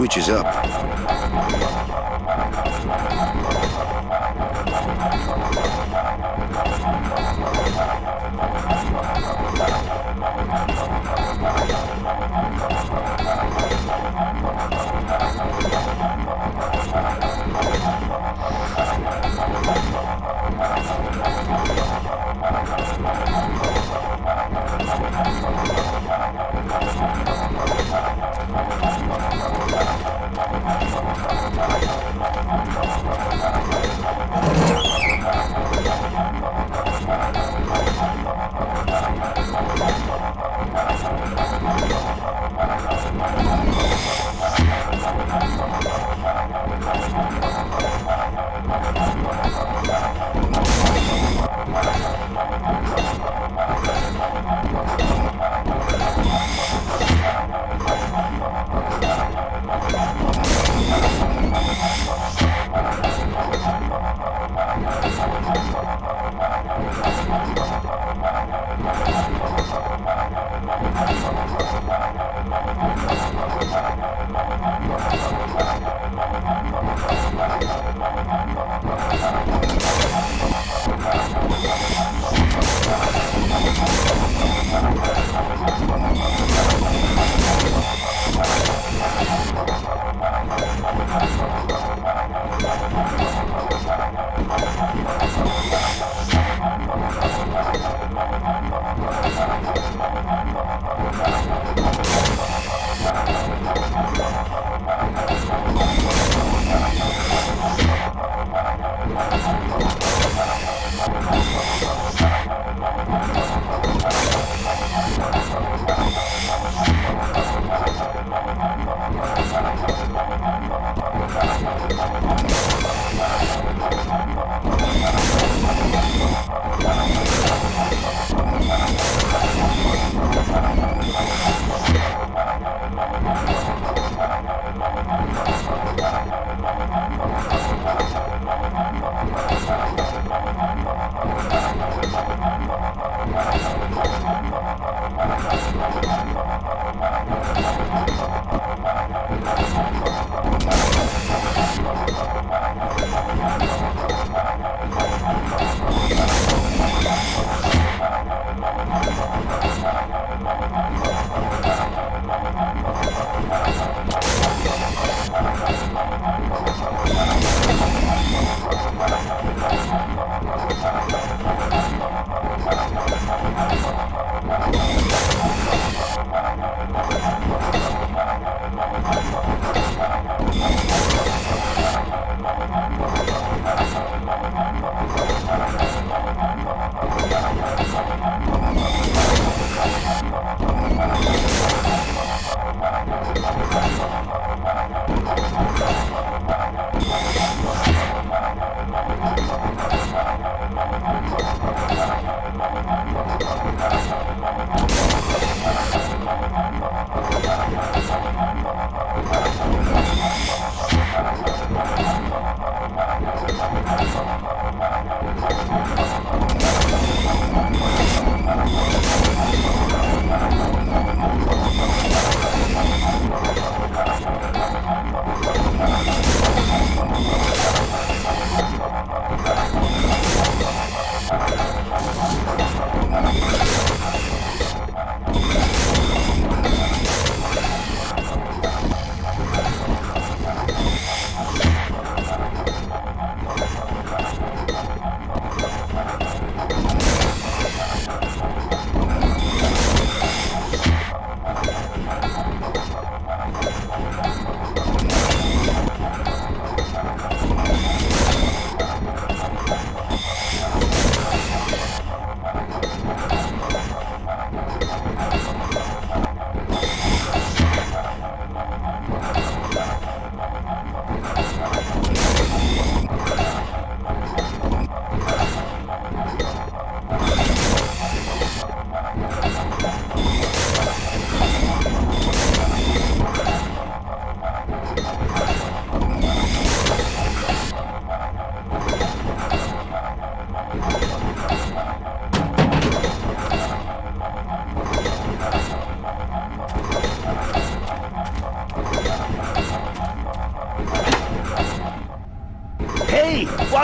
switches up.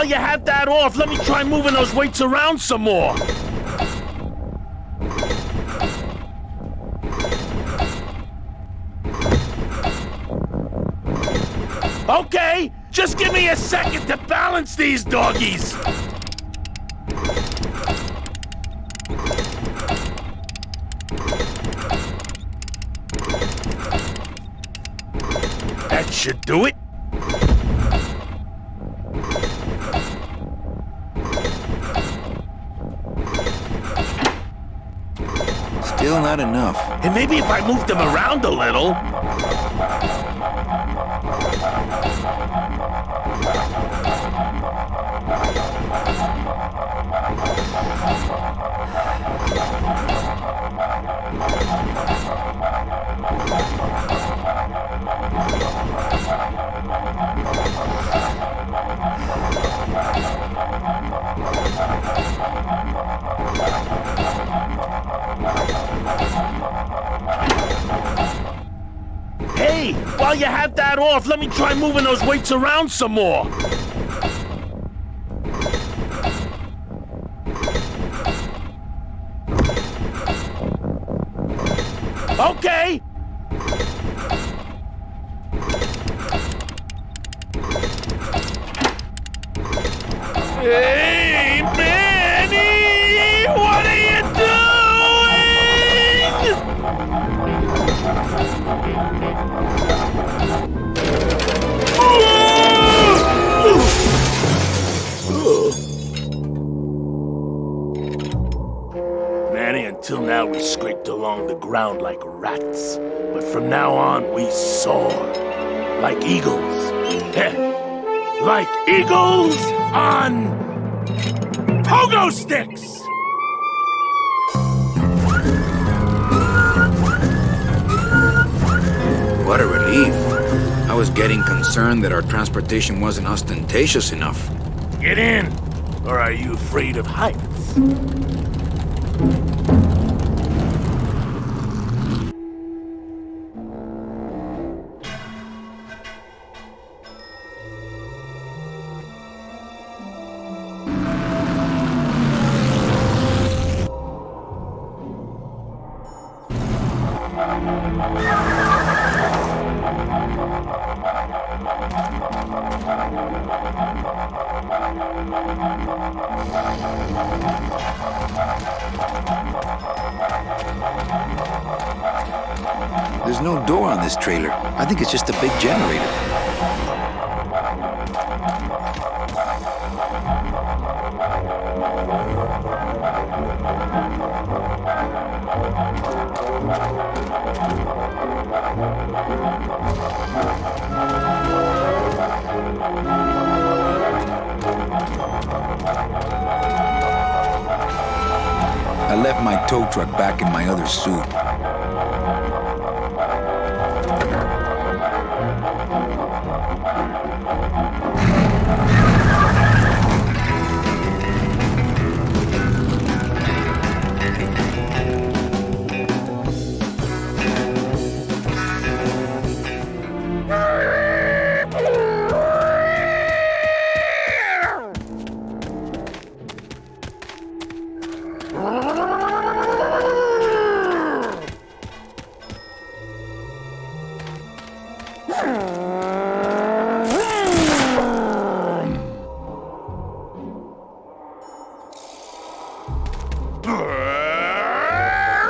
while you have that off, let me try moving those weights around some more. Okay, just give me a second to balance these doggies. That should do it. Still not enough. And maybe if I moved them around a little. Hey, while you have that off, let me try moving those weights around some more. Okay. Hey, Manny! What are you doing? Manny, until now we scraped along the ground like rats. But from now on, we soar. Like eagles. Like eagles on pogo sticks! What a relief. I was getting concerned that our transportation wasn't ostentatious enough. Get in! Or are you afraid of heights? There's no door on this trailer. I think it's just a big generator. I left my tow truck back in my other suit.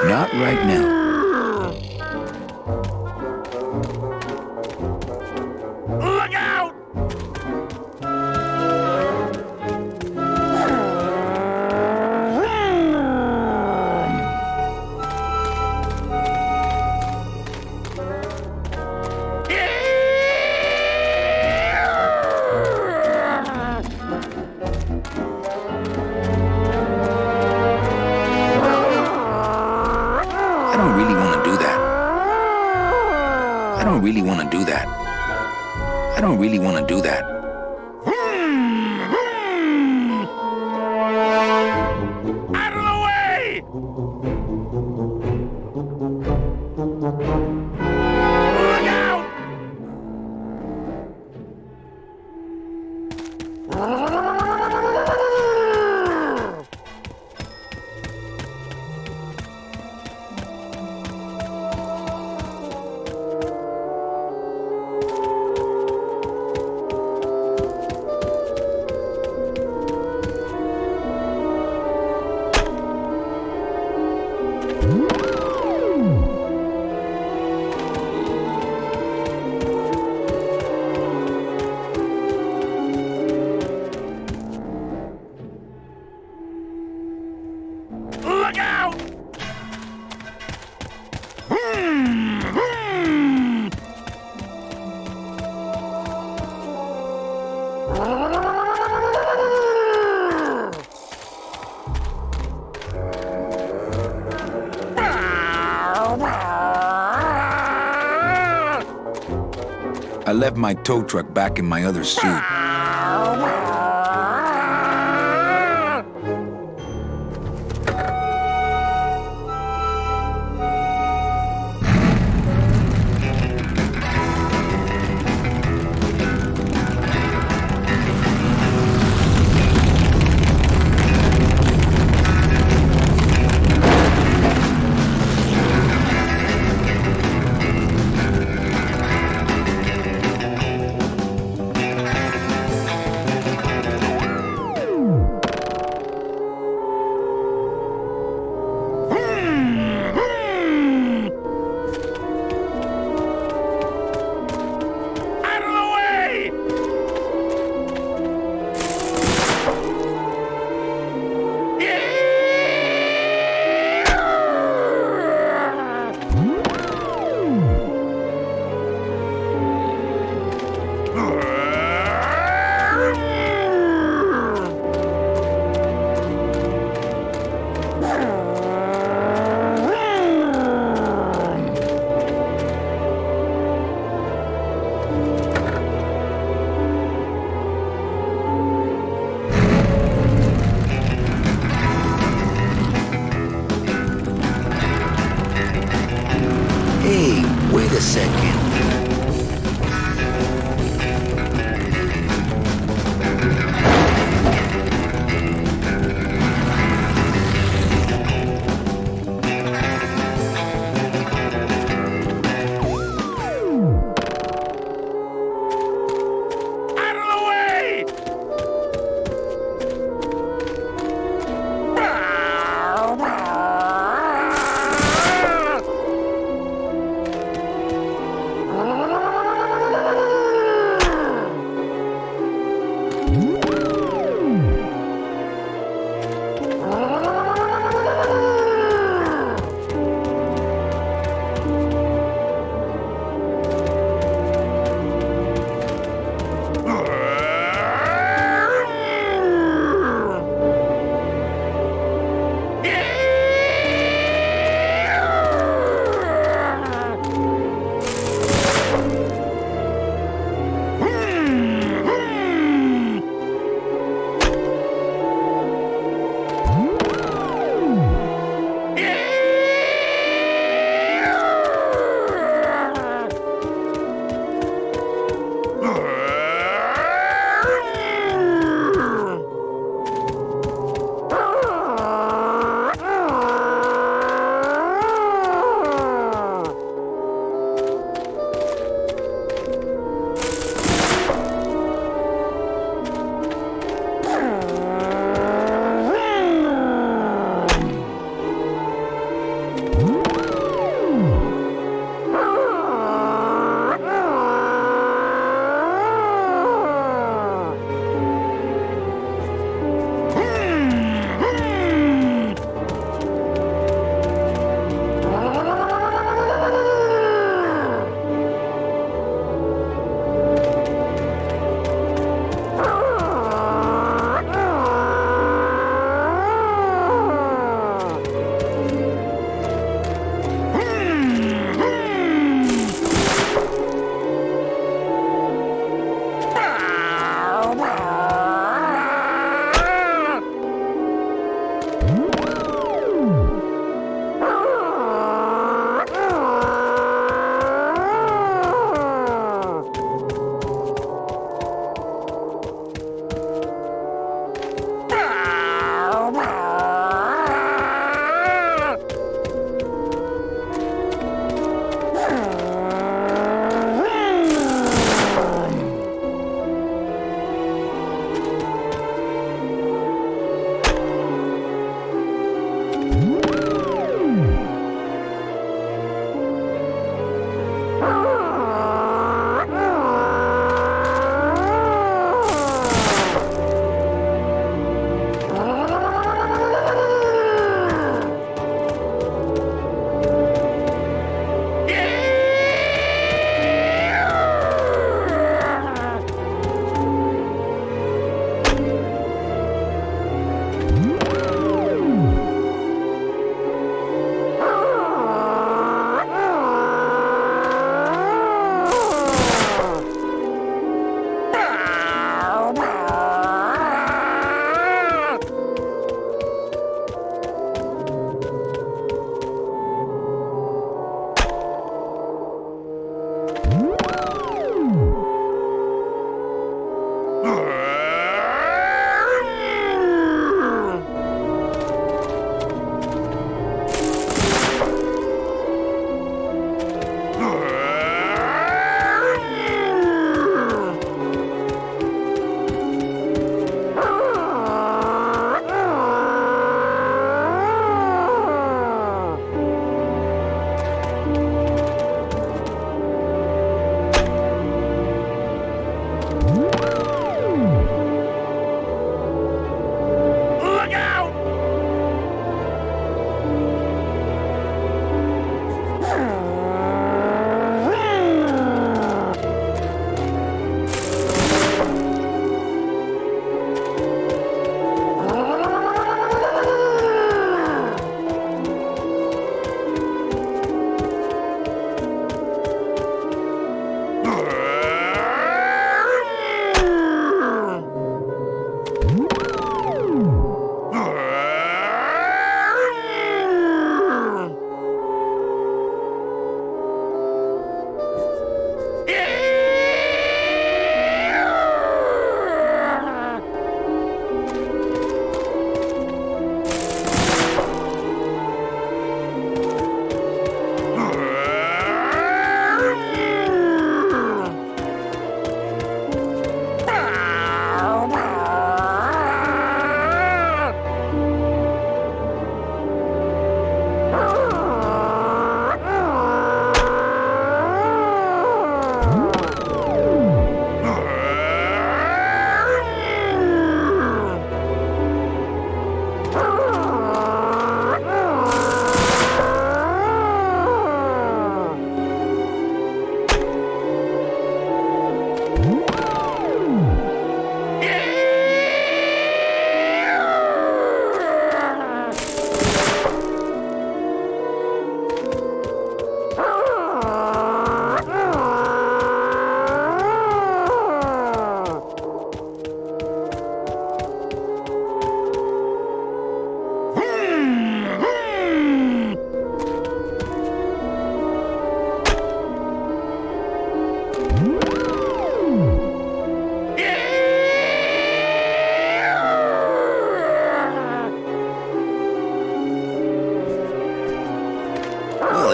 Not right now. Look out! I don't really want to do that. I don't really want to do that. I don't really want to do that. Out of the way! Look out! I left my tow truck back in my other suit. Hey, wait a second.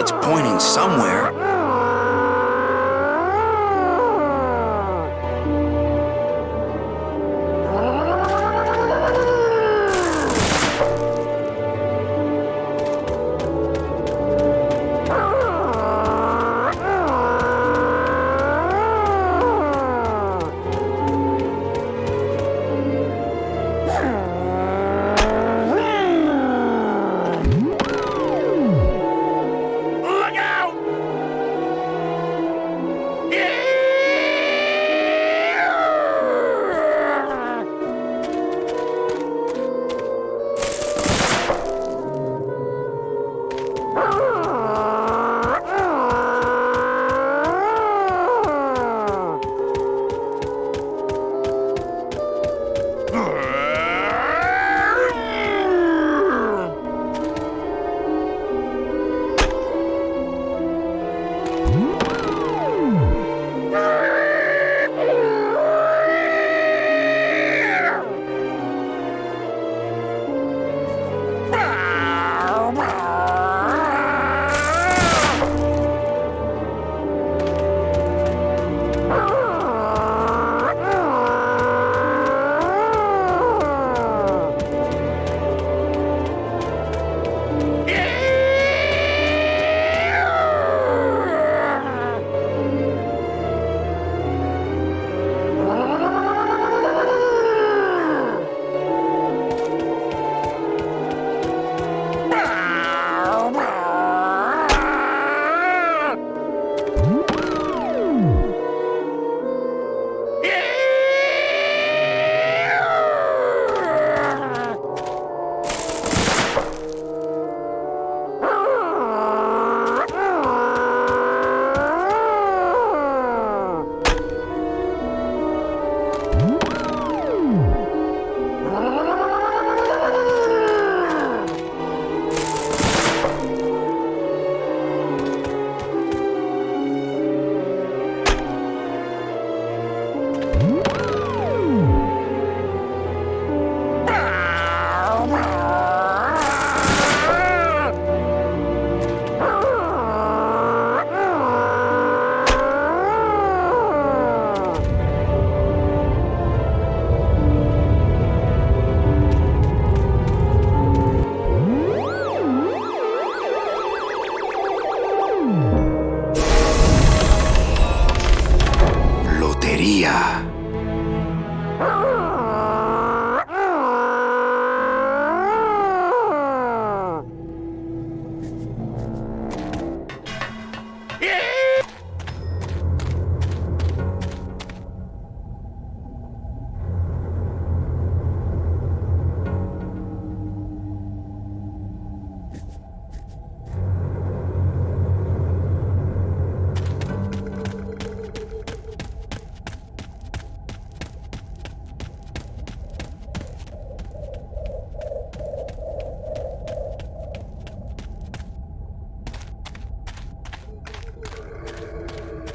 It's pointing somewhere.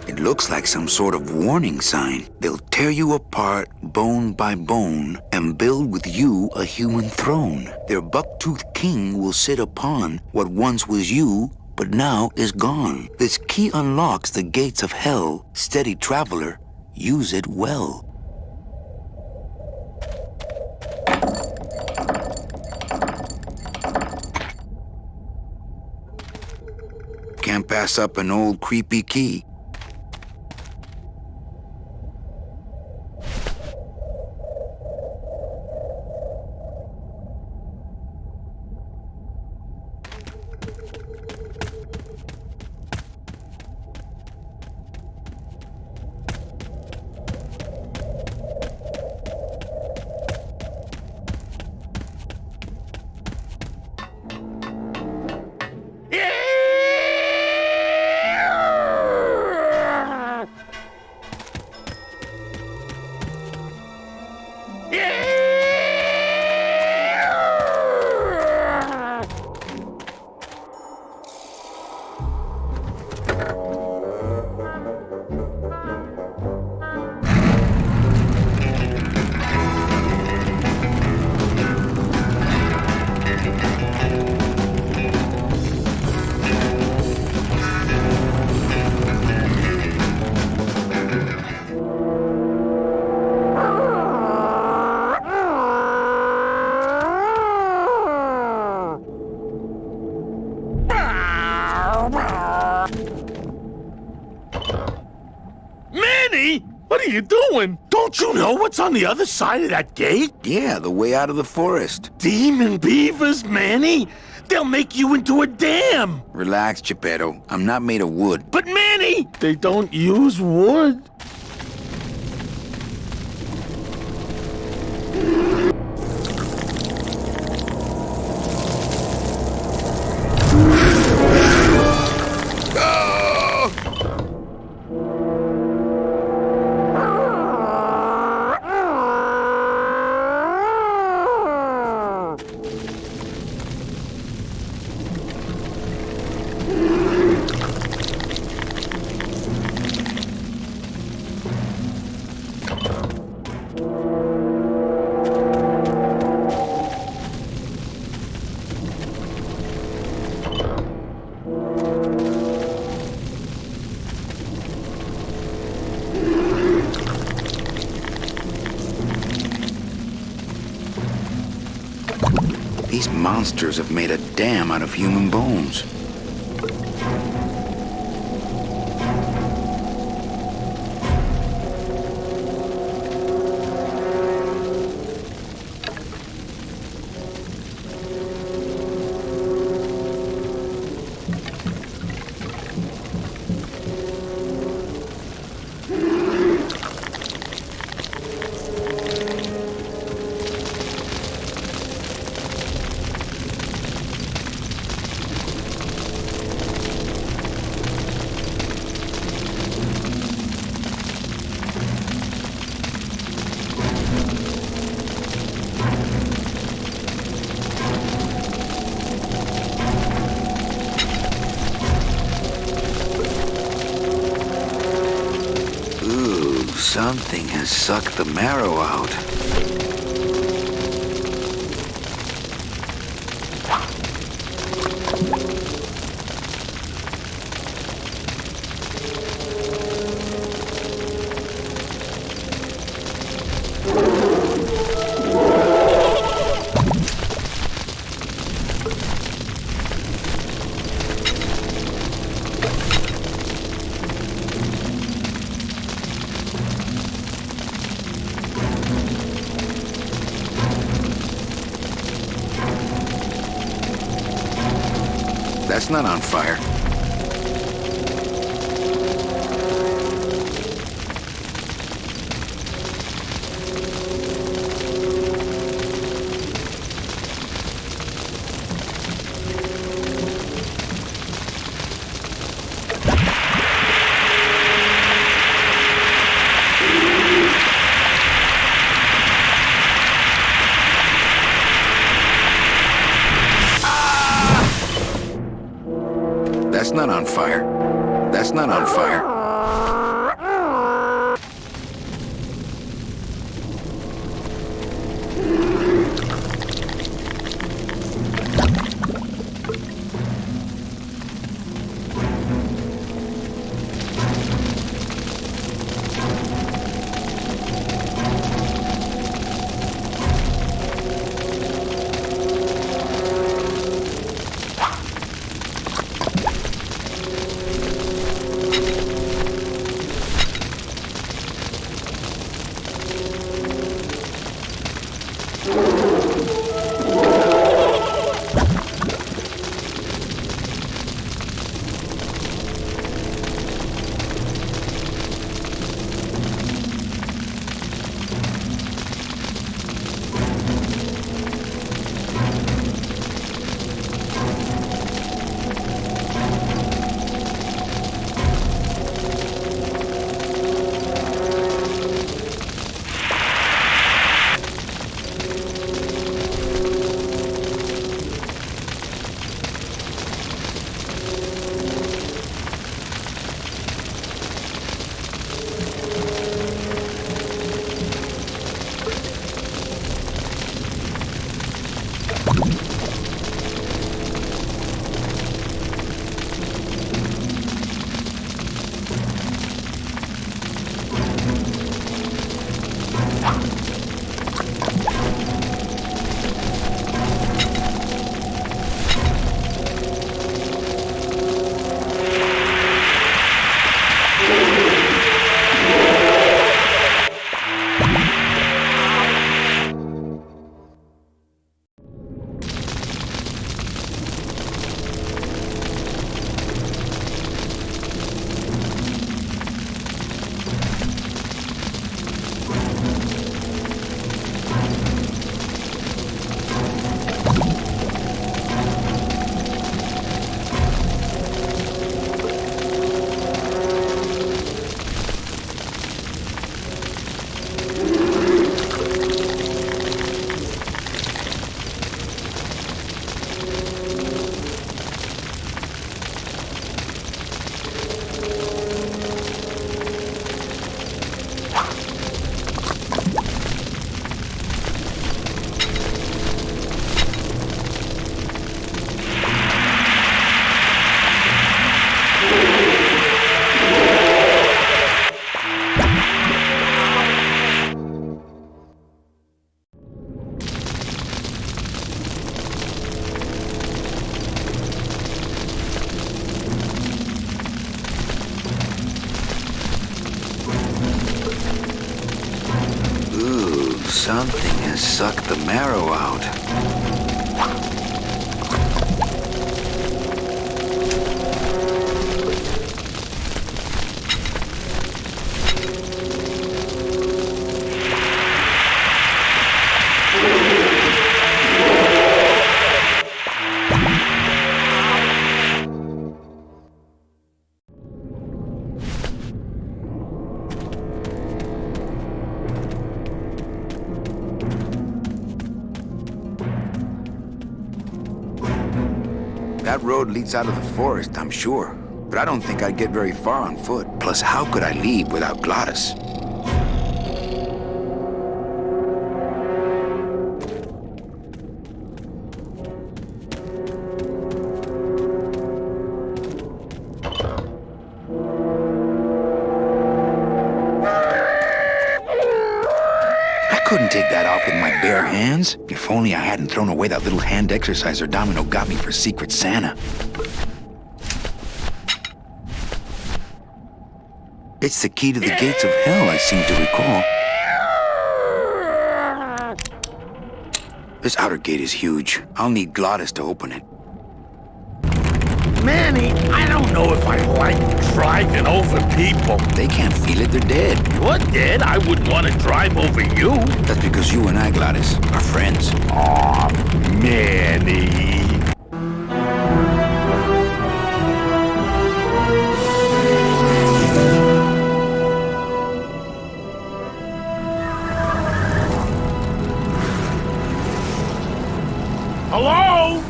It looks like some sort of warning sign. They'll tear you apart bone by bone and build with you a human throne. Their buck-toothed king will sit upon what once was you, but now is gone. This key unlocks the gates of hell. Steady traveler, use it well. Can't pass up an old creepy key. Manny, what are you doing? Don't you know what's on the other side of that gate? Yeah, the way out of the forest. Demon beavers, Manny. They'll make you into a dam. Relax, Geppetto. I'm not made of wood. But Manny, they don't use wood. These monsters have made a dam out of human bones. Something has sucked the marrow out. That's not on fire. That's not on fire. That's not on fire. Something has sucked the marrow out. That road leads out of the forest, I'm sure. But I don't think I'd get very far on foot. Plus, how could I leave without Glottis? I couldn't take that off with my bare hands. If only I hadn't thrown away that little hand exerciser Domino got me for Secret Santa. It's the key to the gates of hell, I seem to recall. This outer gate is huge. I'll need Glottis to open it. Manny, I don't know if I like driving over people. They can't feel it, they're dead. You're dead? I wouldn't want to drive over you. That's because you and I, Glottis, are friends. Aw, Manny. Hello?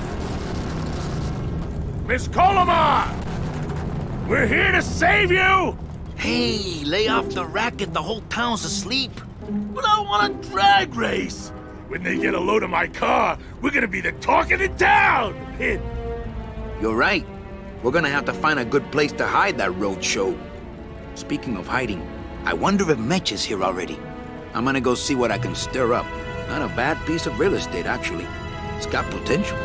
Miss Colomar! We're here to save you! Hey, lay off the racket, the whole town's asleep. But I want a drag race! When they get a load of my car, we're gonna be the talk of the town! You're right. We're gonna have to find a good place to hide that road show. Speaking of hiding, I wonder if Mitch is here already. I'm gonna go see what I can stir up. Not a bad piece of real estate, actually. It's got potential.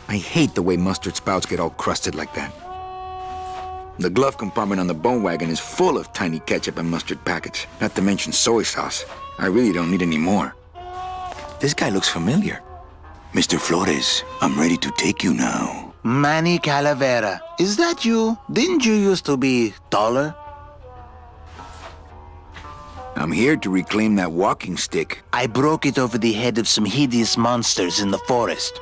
I hate the way mustard spouts get all crusted like that. The glove compartment on the bone wagon is full of tiny ketchup and mustard packets, not to mention soy sauce. I really don't need any more. This guy looks familiar. Mr. Flores, I'm ready to take you now. Manny Calavera, is that you? Didn't you used to be taller? I'm here to reclaim that walking stick. I broke it over the head of some hideous monsters in the forest.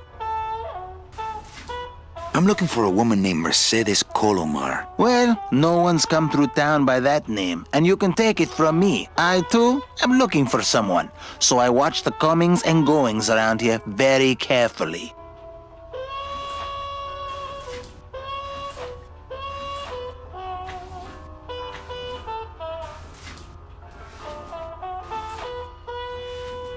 I'm looking for a woman named Mercedes Colomar. Well, no one's come through town by that name, and you can take it from me. I, too, am looking for someone, so I watch the comings and goings around here very carefully.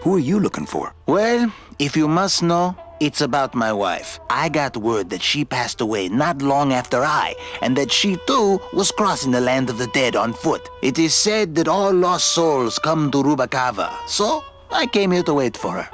Who are you looking for? Well, if you must know, it's about my wife. I got word that she passed away not long after I, and that she too was crossing the land of the dead on foot. It is said that all lost souls come to Rubacava, so I came here to wait for her.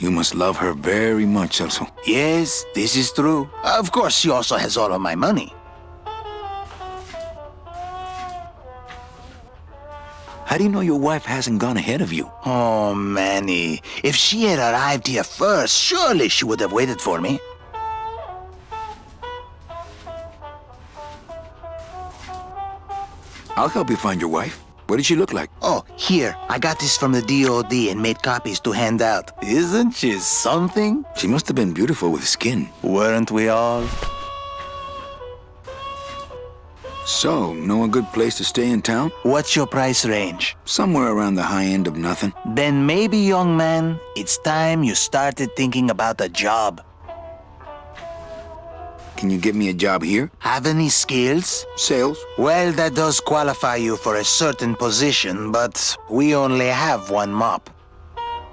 You must love her very much, Celso. Yes, this is true. Of course, she also has all of my money. How do you know your wife hasn't gone ahead of you? Oh, Manny. If she had arrived here first, surely she would have waited for me. I'll help you find your wife. What did she look like? Oh, here. I got this from the DOD and made copies to hand out. Isn't she something? She must have been beautiful with skin. Weren't we all? So, know a good place to stay in town? What's your price range? Somewhere around the high end of nothing. Then maybe, young man, it's time you started thinking about a job. Can you get me a job here? Have any skills? Sales? Well, that does qualify you for a certain position, but we only have one mop.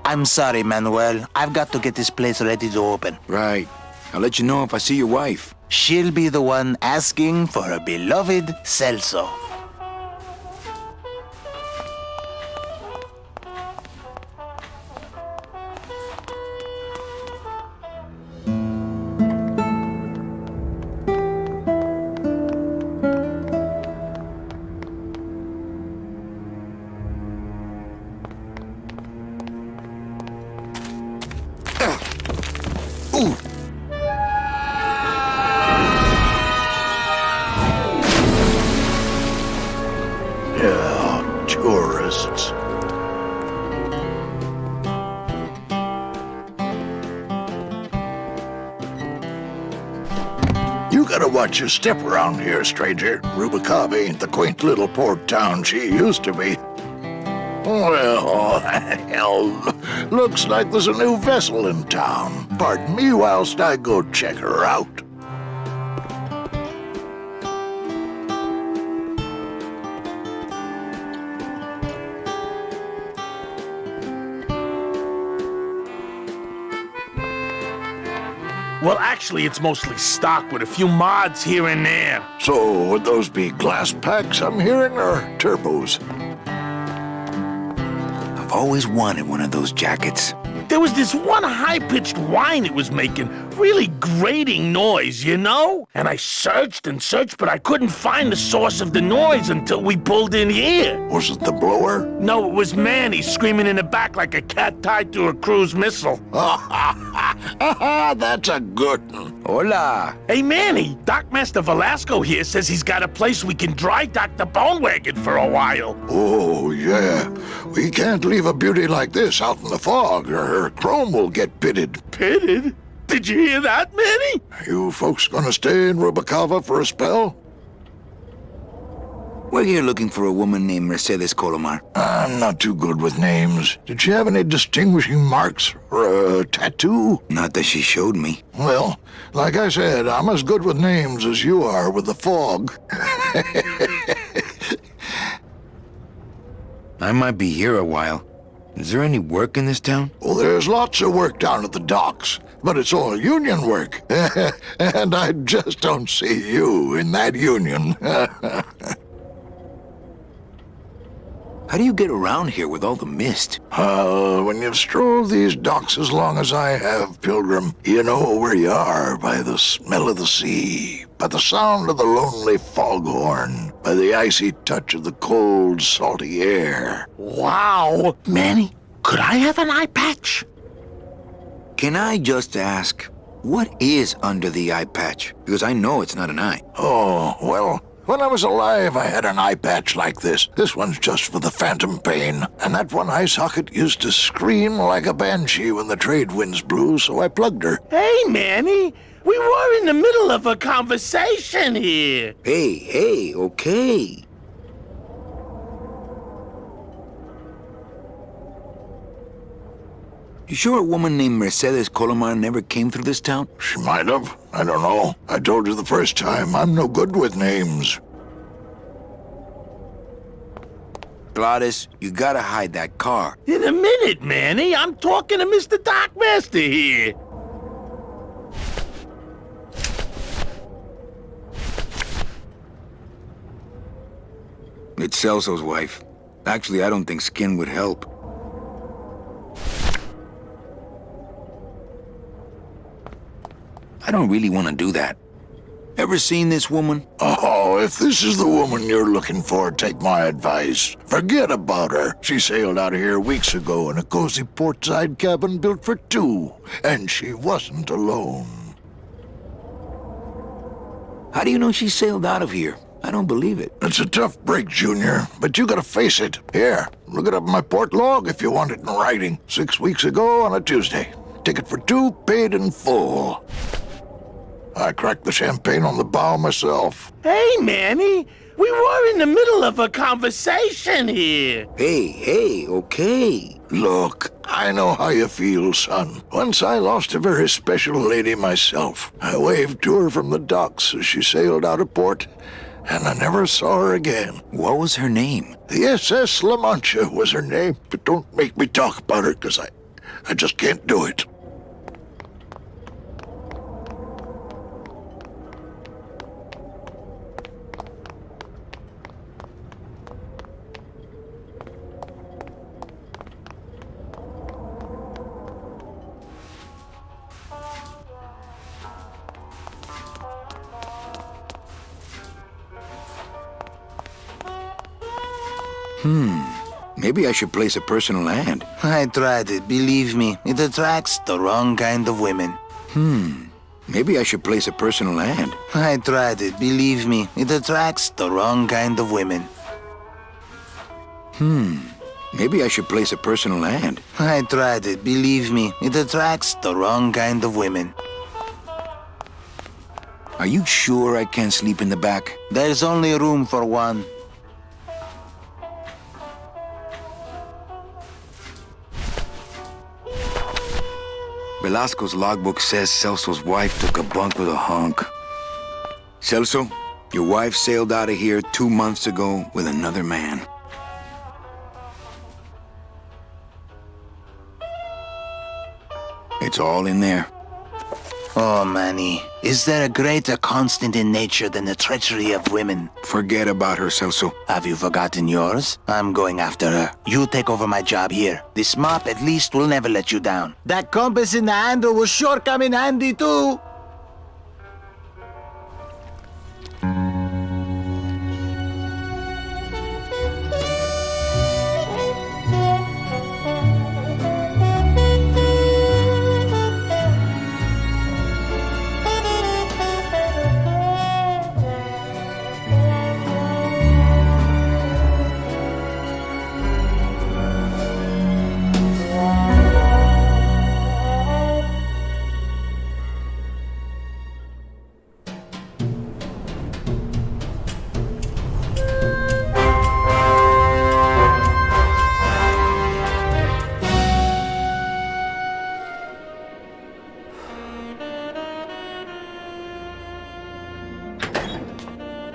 I'm sorry, Manuel. I've got to get this place ready to open. Right. I'll let you know if I see your wife. She'll be the one asking for her beloved Celso. Ooh. Yeah, tourists. You gotta watch your step around here, stranger. Rubicava ain't the quaint little port town she used to be. Well, hell, looks like there's a new vessel in town. Pardon me whilst I go check her out. Well, actually, it's mostly stock with a few mods here and there. So, would those be glass packs I'm hearing, or turbos? I've always wanted one of those jackets. There was this one high-pitched whine it was making, really grating noise, you know? And I searched and searched, but I couldn't find the source of the noise until we pulled in here. Was it the blower? No, it was Manny screaming in the back like a cat tied to a cruise missile. That's a good one. Hola! Hey, Manny, Dockmaster Velasco here says he's got a place we can dry dock the bone wagon for a while. Oh, yeah. We can't leave a beauty like this out in the fog, or her chrome will get pitted. Pitted? Did you hear that, Manny? You folks gonna stay in Rubicava for a spell? We're here looking for a woman named Mercedes Colomar. I'm not too good with names. Did she have any distinguishing marks or a tattoo? Not that she showed me. Well, like I said, I'm as good with names as you are with the fog. I might be here a while. Is there any work in this town? Well, there's lots of work down at the docks, but it's all union work. And I just don't see you in that union. How do you get around here with all the mist? When you've strolled these docks as long as I have, Pilgrim, you know where you are by the smell of the sea, by the sound of the lonely foghorn, by the icy touch of the cold, salty air. Wow. Manny, could I have an eye patch? Can I just ask, what is under the eye patch? Because I know it's not an eye. Oh, well, when I was alive, I had an eye patch like this. This one's just for the phantom pain. And that one eye socket used to scream like a banshee when the trade winds blew, so I plugged her. Hey, Manny, we were in the middle of a conversation here. Hey, okay. You sure a woman named Mercedes Colomar never came through this town? She might have. I don't know. I told you the first time, I'm no good with names. Gladys, you gotta hide that car. In a minute, Manny. I'm talking to Mr. Dockmaster here. It's Celso's wife. Actually, I don't think skin would help. I don't really want to do that. Ever seen this woman? Oh, if this is the woman you're looking for, take my advice. Forget about her. She sailed out of here weeks ago in a cozy portside cabin built for two, and she wasn't alone. How do you know she sailed out of here? I don't believe it. It's a tough break, Junior, but you gotta face it. Here, look it up in my port log if you want it in writing. 6 weeks ago on a Tuesday. Ticket for two, paid in full. I cracked the champagne on the bow myself. Hey, Manny, we were in the middle of a conversation here. Hey, okay. Look, I know how you feel, son. Once I lost a very special lady myself. I waved to her from the docks as she sailed out of port, and I never saw her again. What was her name? The SS La Mancha was her name, but don't make me talk about her, because I just can't do it. Maybe I should place a personal hand. I tried it, believe me. It attracts the wrong kind of women. Maybe I should place a personal hand. I tried it, believe me. It attracts the wrong kind of women. Maybe I should place a personal hand. I tried it, believe me. It attracts the wrong kind of women. Are you sure I can't sleep in the back? There's only room for one. Velasco's logbook says Celso's wife took a bunk with a hunk. Celso, your wife sailed out of here 2 months ago with another man. It's all in there. Oh, Manny, is there a greater constant in nature than the treachery of women? Forget about her, Celso. Have you forgotten yours? I'm going after her. You take over my job here. This mop at least will never let you down. That compass in the handle will sure come in handy too.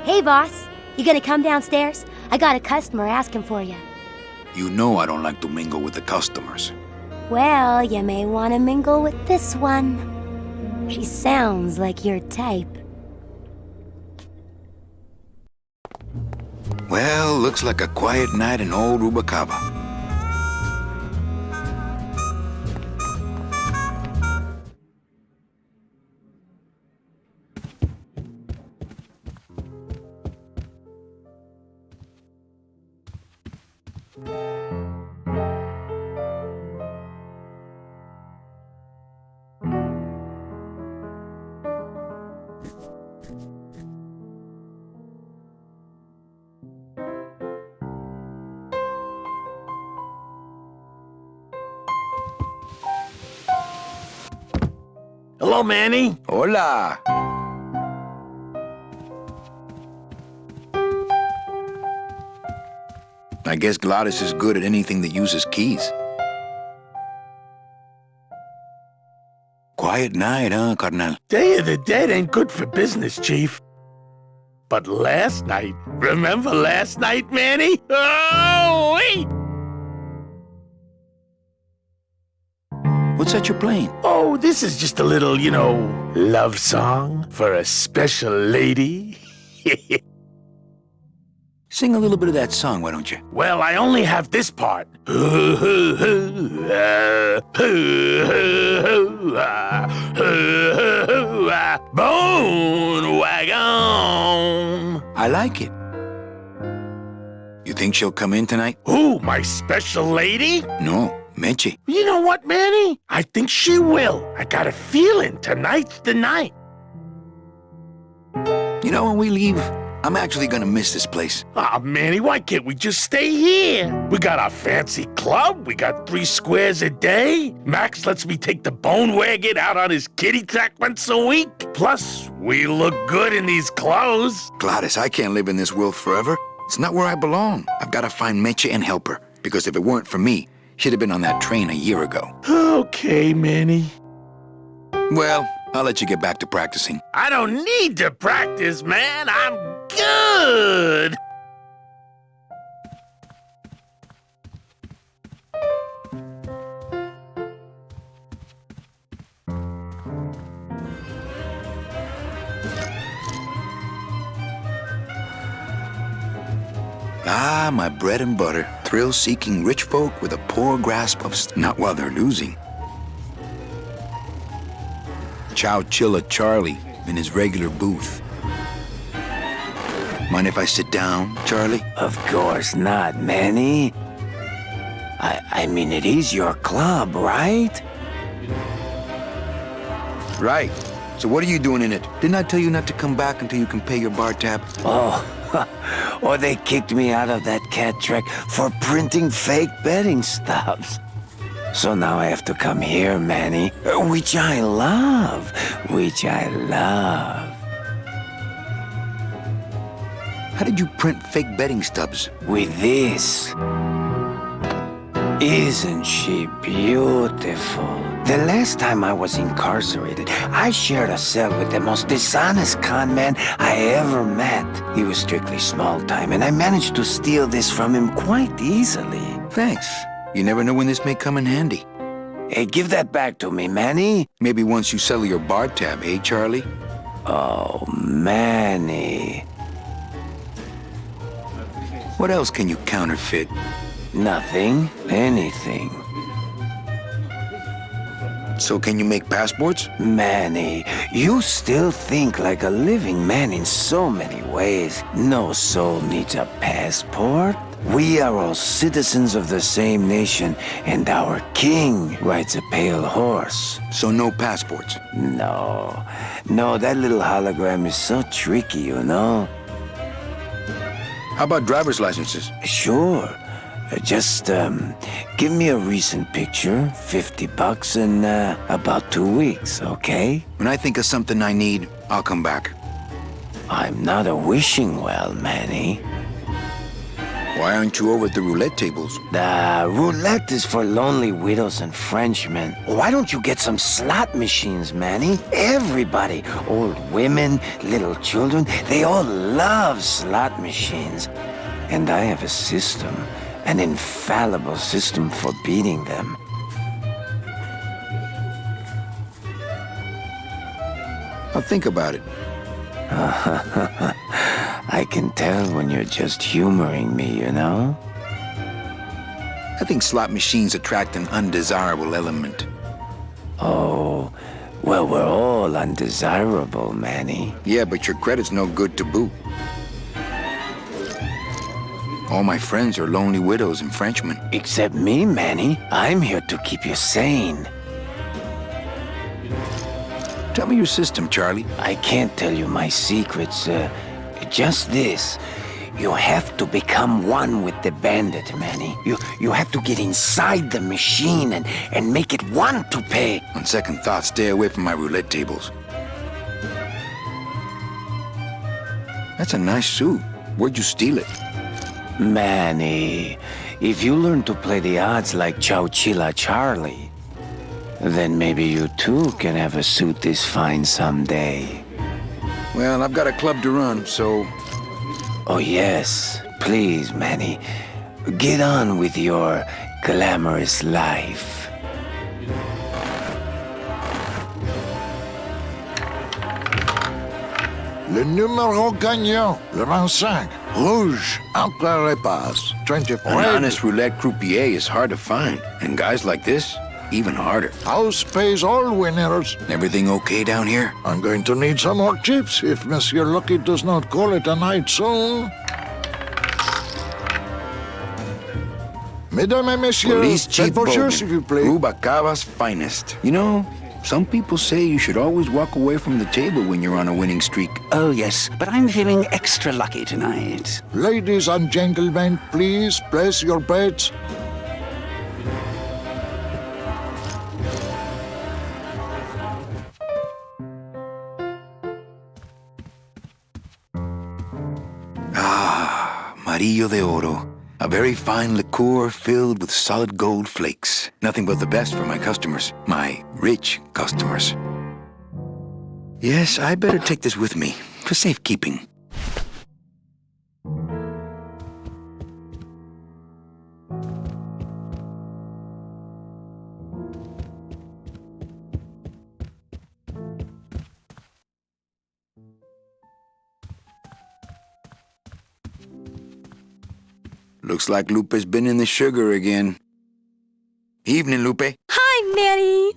Hey, boss. You gonna come downstairs? I got a customer asking for you. You know I don't like to mingle with the customers. Well, you may want to mingle with this one. She sounds like your type. Well, looks like a quiet night in old Rubacaba. Hello, Manny. Hola! I guess Gladys is good at anything that uses keys. Quiet night, huh, carnal? Day of the Dead ain't good for business, Chief. But last night, remember last night, Manny? Oh, wait! What's that you're playing? Oh, this is just a little, love song for a special lady. Sing a little bit of that song, why don't you? Well, I only have this part. Bone wagon. I like it. You think she'll come in tonight? Who, my special lady? No, Meche. You know what, Manny? I think she will. I got a feeling tonight's the night. You know, when we leave, I'm actually gonna miss this place. Ah, Manny, why can't we just stay here? We got our fancy club. We got 3 squares a day. Max lets me take the bone wagon out on his kitty track once a week. Plus, we look good in these clothes. Gladys, I can't live in this world forever. It's not where I belong. I've got to find Meche and help her. Because if it weren't for me, she'd have been on that train a year ago. Okay, Manny. Well, I'll let you get back to practicing. I don't need to practice, man. I'm good. Ah, my bread and butter. Thrill-seeking rich folk with a poor grasp of... Not while they're losing. Chowchilla Charlie in his regular booth. Mind if I sit down, Charlie? Of course not, Manny. I mean, it is your club, right? Right. So what are you doing in it? Didn't I tell you not to come back until you can pay your bar tab? Oh, or they kicked me out of that cat track for printing fake betting stubs. So now I have to come here, Manny, which I love. How did you print fake betting stubs? With this. Isn't she beautiful? The last time I was incarcerated, I shared a cell with the most dishonest con man I ever met. He was strictly small time, and I managed to steal this from him quite easily. Thanks. You never know when this may come in handy. Hey, give that back to me, Manny. Maybe once you settle your bar tab, eh, Charlie? Oh, Manny. What else can you counterfeit? Nothing. Anything. So can you make passports? Manny, you still think like a living man in so many ways. No soul needs a passport. We are all citizens of the same nation, and our king rides a pale horse. So no passports? No, that little hologram is so tricky, you know? How about driver's licenses? Sure. Just, give me a recent picture, $50 in, about 2 weeks, okay? When I think of something I need, I'll come back. I'm not a wishing well, Manny. Why aren't you over at the roulette tables? The roulette is for lonely widows and Frenchmen. Why don't you get some slot machines, Manny? Everybody, old women, little children, they all love slot machines. And I have a system, an infallible system for beating them. I'll think about it. I can tell when you're just humoring me, you know? I think slot machines attract an undesirable element. Oh, well, we're all undesirable, Manny. Yeah, but your credit's no good to boot. All my friends are lonely widows and Frenchmen. Except me, Manny. I'm here to keep you sane. Tell me your system, Charlie. I can't tell you my secrets, just this. You have to become one with the bandit, Manny. You have to get inside the machine and make it want to pay. On second thought, stay away from my roulette tables. That's a nice suit. Where'd you steal it? Manny, if you learn to play the odds like Chowchilla Charlie, then maybe you too can have a suit this fine someday. Well, I've got a club to run, so... Oh yes, please, Manny. Get on with your glamorous life. Le numéro gagnant, le 25. Rouge, entre les passes, 24. An honest roulette croupier is hard to find. And guys like this, even harder. House pays all winners. Everything okay down here? I'm going to need some more chips if Monsieur Lucky does not call it a night soon. Mesdames et messieurs, Police faites Chief vos jeux, Bogan, s'il vous plaît. Rubacava's finest. You know, some people say you should always walk away from the table when you're on a winning streak. Oh, yes, but I'm feeling extra lucky tonight. Ladies and gentlemen, please place your bets. Amarillo de Oro. A very fine liqueur filled with solid gold flakes. Nothing but the best for my customers. My rich customers. Yes, I better take this with me for safekeeping. Looks like Lupe's been in the sugar again. Evening, Lupe. Hi, Manny.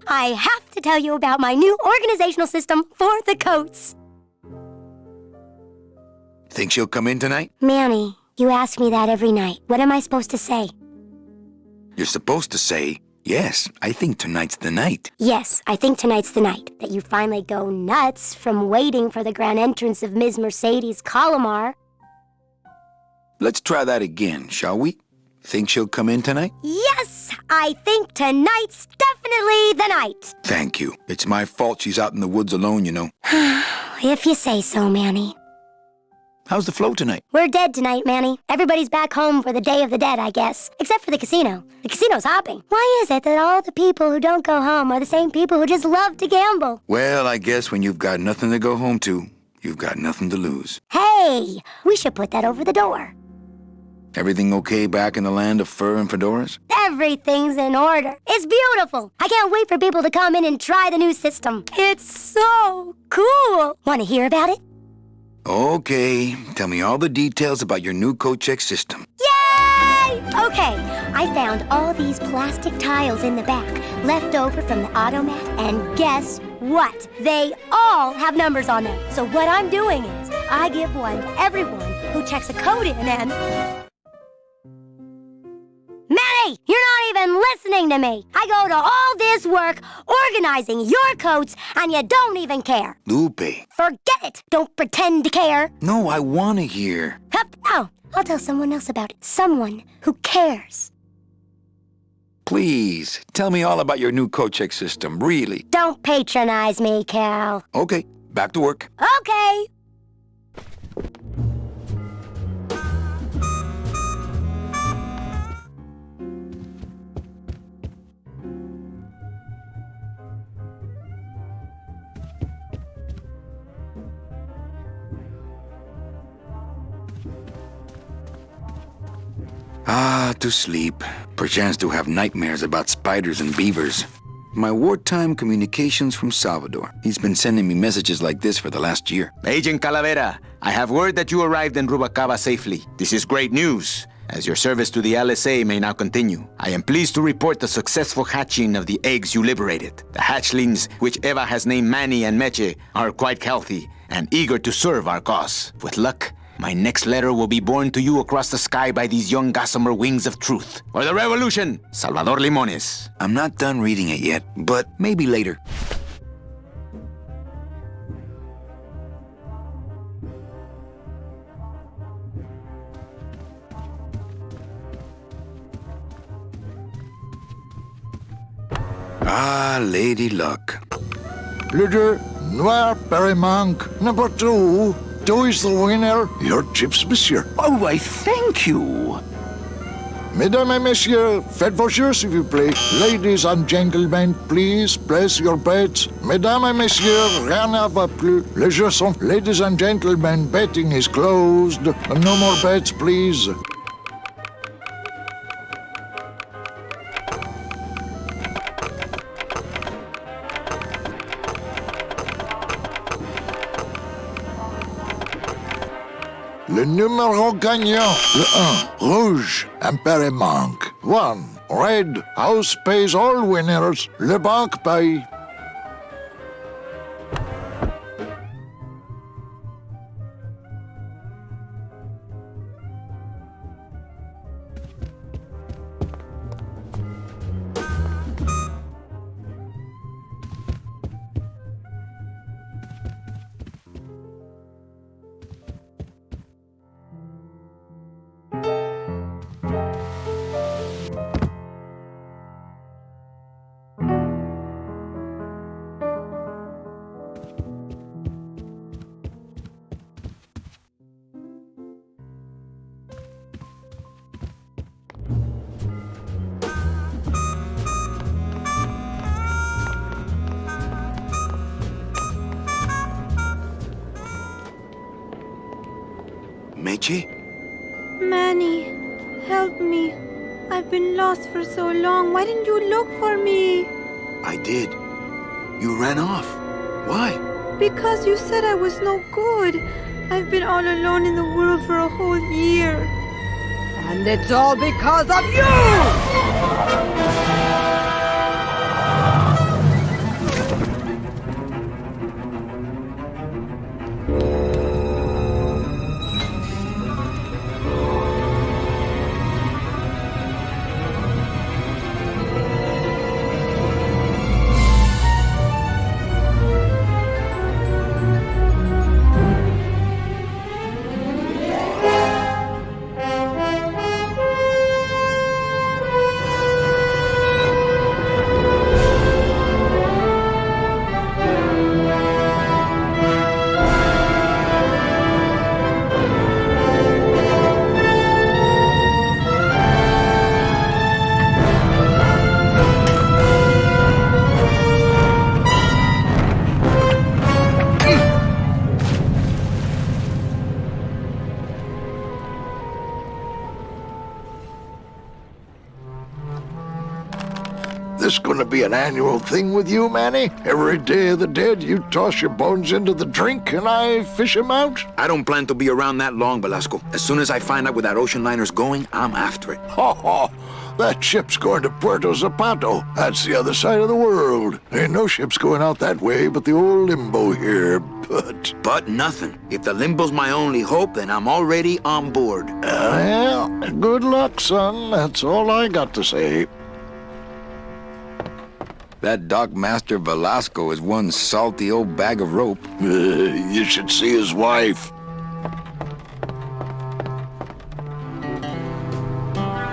I have to tell you about my new organizational system for the coats. Think she'll come in tonight? Manny, you ask me that every night. What am I supposed to say? You're supposed to say, yes, I think tonight's the night. Yes, I think tonight's the night that you finally go nuts from waiting for the grand entrance of Ms. Mercedes Colomar. Let's try that again, shall we? Think she'll come in tonight? Yes, I think tonight's definitely the night. Thank you. It's my fault she's out in the woods alone, you know. If you say so, Manny. How's the flow tonight? We're dead tonight, Manny. Everybody's back home for the Day of the Dead, I guess. Except for the casino. The casino's hopping. Why is it that all the people who don't go home are the same people who just love to gamble? Well, I guess when you've got nothing to go home to, you've got nothing to lose. Hey, we should put that over the door. Everything okay back in the land of fur and fedoras? Everything's in order. It's beautiful. I can't wait for people to come in and try the new system. It's so cool. Want to hear about it? Okay, tell me all the details about your new coat check system. Yay! Okay, I found all these plastic tiles in the back, left over from the automat, and guess what? They all have numbers on them. So what I'm doing is, I give one to everyone who checks a code in and... Manny, you're not even listening to me. I go to all this work organizing your coats, and you don't even care. Lupe. Forget it. Don't pretend to care. No, I want to hear. Hup. Oh, I'll tell someone else about it. Someone who cares. Please, tell me all about your new coat check system, really. Don't patronize me, Cal. Okay, back to work. Okay. Ah, to sleep. Perchance to have nightmares about spiders and beavers. My wartime communications from Salvador. He's been sending me messages like this for the last year. Agent Calavera, I have word that you arrived in Rubacava safely. This is great news, as your service to the LSA may now continue. I am pleased to report the successful hatching of the eggs you liberated. The hatchlings, which Eva has named Manny and Meche, are quite healthy and eager to serve our cause. With luck, my next letter will be borne to you across the sky by these young gossamer wings of truth. For the revolution, Salvador Limones. I'm not done reading it yet, but maybe later. Ah, Lady Luck. Le jeu Noir Perrimanque, number 2. 2 is the winner. Your chips, monsieur. Oh, I thank you. Mesdames et messieurs, faites vos jeux, s'il vous plaît. Ladies and gentlemen, please place your bets. Mesdames et messieurs, rien ne va plus. Les jeux sont... Ladies and gentlemen, betting is closed. No more bets, please. Le numéro gagnant, le 1, rouge, Imperimanque. 1, Red House pays all winners. Le banque paye. Meche? Manny, help me. I've been lost for so long. Why didn't you look for me? I did. You ran off. Why? Because you said I was no good. I've been all alone in the world for a whole year. And it's all because of you! This gonna be an annual thing with you, Manny? Every Day of the Dead, you toss your bones into the drink and I fish 'em out? I don't plan to be around that long, Velasco. As soon as I find out where that ocean liner's going, I'm after it. Ho ho! That ship's going to Puerto Zapato. That's the other side of the world. Ain't no ships going out that way but the old Limbo here, But nothing. If the Limbo's my only hope, then I'm already on board. Well, good luck, son. That's all I got to say. That Dockmaster Velasco is one salty old bag of rope. You should see his wife.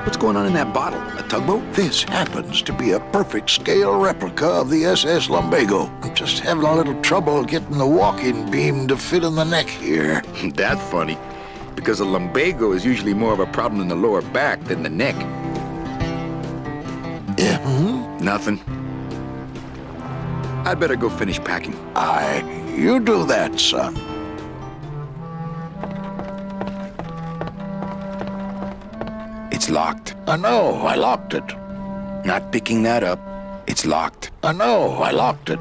What's going on in that bottle? A tugboat? This happens to be a perfect scale replica of the SS Lumbago. I'm just having a little trouble getting the walking beam to fit in the neck here. That's funny, because a lumbago is usually more of a problem in the lower back than the neck. Yeah, Nothing. I'd better go finish packing. Aye, you do that, son. It's locked. I know, I locked it. Not picking that up. It's locked. I know, I locked it.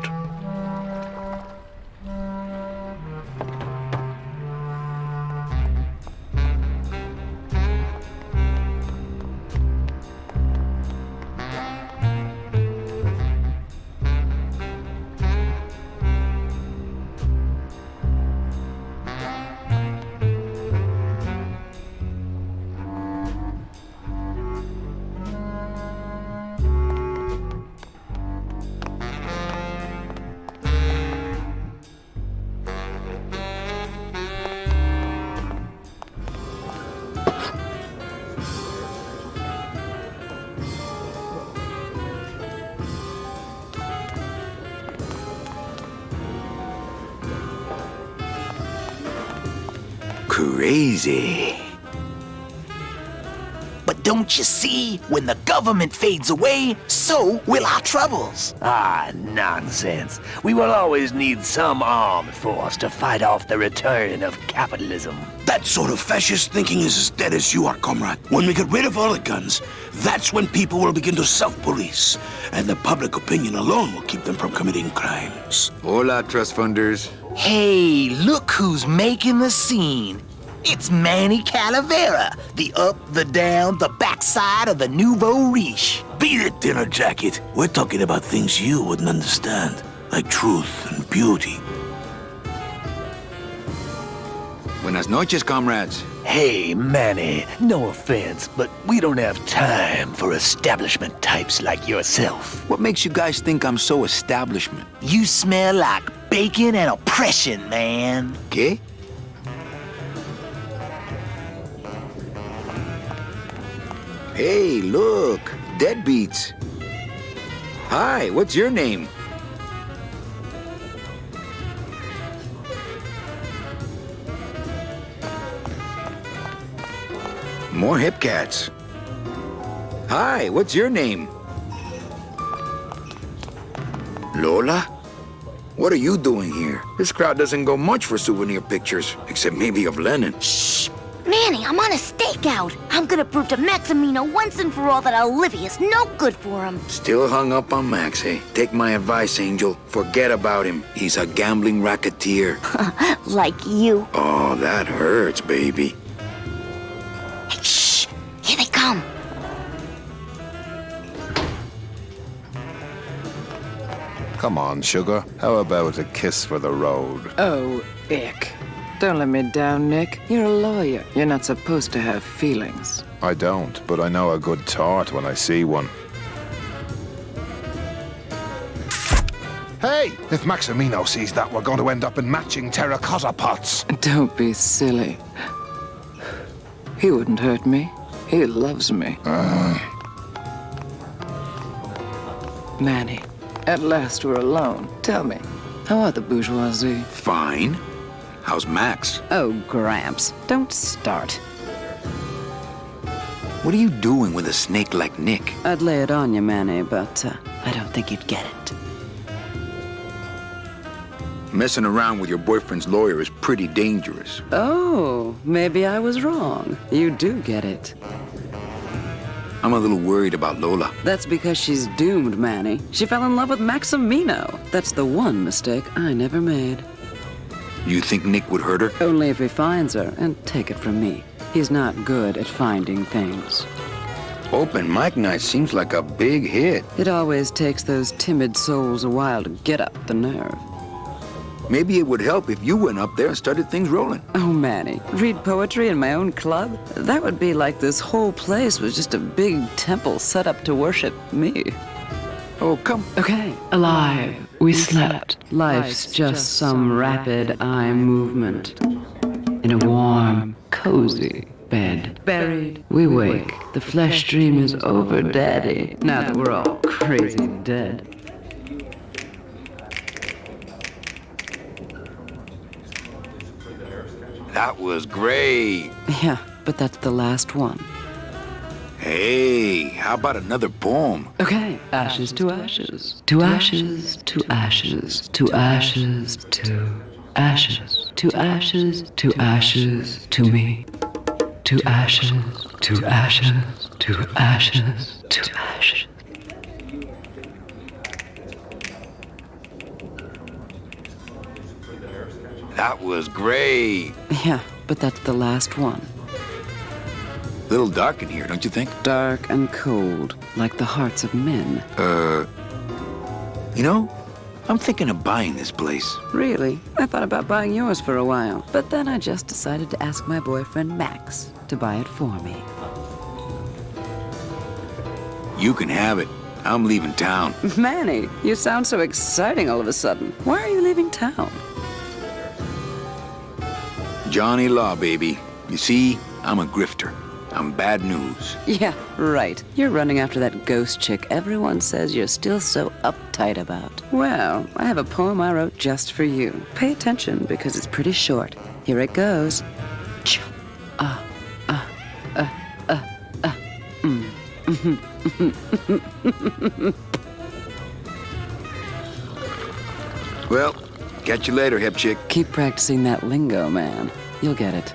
Crazy. But don't you see, when the government fades away, so will our troubles. Ah, nonsense. We will always need some armed force to fight off the return of capitalism. That sort of fascist thinking is as dead as you are, comrade. When we get rid of all the guns, that's when people will begin to self-police, and the public opinion alone will keep them from committing crimes. Hola, trust funders. Hey, look who's making the scene. It's Manny Calavera, the up, the down, the backside of the nouveau riche. Beat it, dinner jacket. We're talking about things you wouldn't understand, like truth and beauty. Buenas noches, comrades. Hey, Manny, no offense, but we don't have time for establishment types like yourself. What makes you guys think I'm so establishment? You smell like bacon and oppression, man. ¿Qué? Hey, look, deadbeats. Hi, what's your name? More hip cats. Hi, what's your name? Lola? What are you doing here? This crowd doesn't go much for souvenir pictures, except maybe of Lenin. Shh! Manny, I'm on a stakeout. I'm gonna prove to Maximino once and for all that Olivia's no good for him. Still hung up on Max, eh? Take my advice, Angel. Forget about him. He's a gambling racketeer. Like you. Oh, that hurts, baby. Hey, shh! Here they come. Come on, sugar. How about a kiss for the road? Oh, ick. Don't let me down, Nick. You're a lawyer. You're not supposed to have feelings. I don't, but I know a good tart when I see one. Hey! If Maximino sees that, we're going to end up in matching terracotta pots. Don't be silly. He wouldn't hurt me. He loves me. Manny, at last we're alone. Tell me, how are the bourgeoisie? Fine. How's Max? Oh, Gramps, don't start. What are you doing with a snake like Nick? I'd lay it on you, Manny, but I don't think you'd get it. Messing around with your boyfriend's lawyer is pretty dangerous. Oh, maybe I was wrong. You do get it. I'm a little worried about Lola. That's because she's doomed, Manny. She fell in love with Maximino. That's the one mistake I never made. You think Nick would hurt her? Only if he finds her, and take it from me. He's not good at finding things. Open mic night seems like a big hit. It always takes those timid souls a while to get up the nerve. Maybe it would help if you went up there and started things rolling. Oh, Manny, read poetry in my own club? That would be like this whole place was just a big temple set up to worship me. Oh, come. Okay. Alive, we slept. Life's just some rapid eye movement. In a warm, cozy bed. Buried, we wake. The flesh dream is over, Daddy. Now that we're all crazy dead. That was great. Yeah, but that's the last one. Hey, how about another poem? Okay. Ashes to ashes. To ashes, to ashes, to ashes, to ashes. To ashes, to ashes, to me. To ashes, to ashes, to ashes, to ashes. That was great. Yeah, but that's the last one. Little dark in here, don't you think? Dark and cold, like the hearts of men. You know, I'm thinking of buying this place. Really? I thought about buying yours for a while, but then I just decided to ask my boyfriend Max to buy it for me. You can have it. I'm leaving town. Manny, you sound so exciting all of a sudden. Why are you leaving town? Johnny Law, baby. You see, I'm a grifter. I'm bad news. Yeah, right. You're running after that ghost chick everyone says you're still so uptight about. Well, I have a poem I wrote just for you. Pay attention because it's pretty short. Here it goes. Well, catch you later, hip chick. Keep practicing that lingo, man. You'll get it.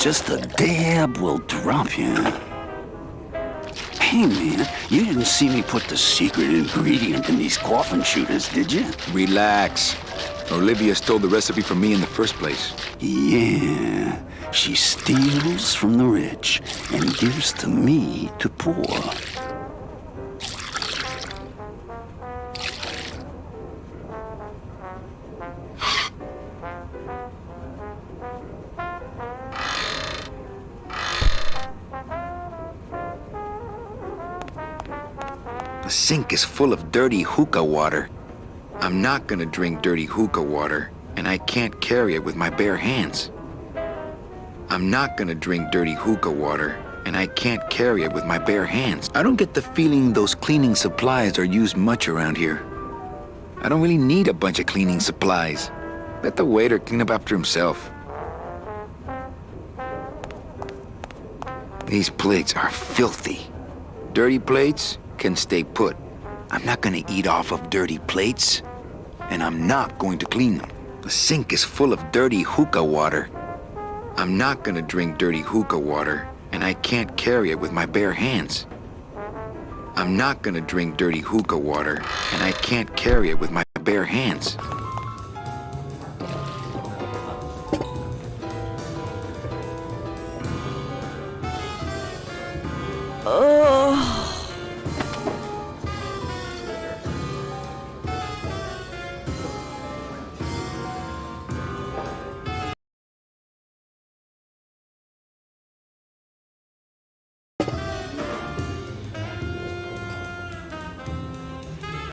Just a dab will drop you. Hey, man, you didn't see me put the secret ingredient in these coffin shooters, did you? Relax. Olivia stole the recipe from me in the first place. Yeah, she steals from the rich and gives to me to poor. The sink is full of dirty hookah water. I'm not gonna drink dirty hookah water, and I can't carry it with my bare hands. I'm not gonna drink dirty hookah water, and I can't carry it with my bare hands. I don't get the feeling those cleaning supplies are used much around here. I don't really need a bunch of cleaning supplies. Let the waiter clean up after himself. These plates are filthy. Dirty plates can stay put. I'm not gonna eat off of dirty plates, and I'm not going to clean them. The sink is full of dirty hookah water. I'm not gonna drink dirty hookah water, and I can't carry it with my bare hands. I'm not gonna drink dirty hookah water, and I can't carry it with my bare hands.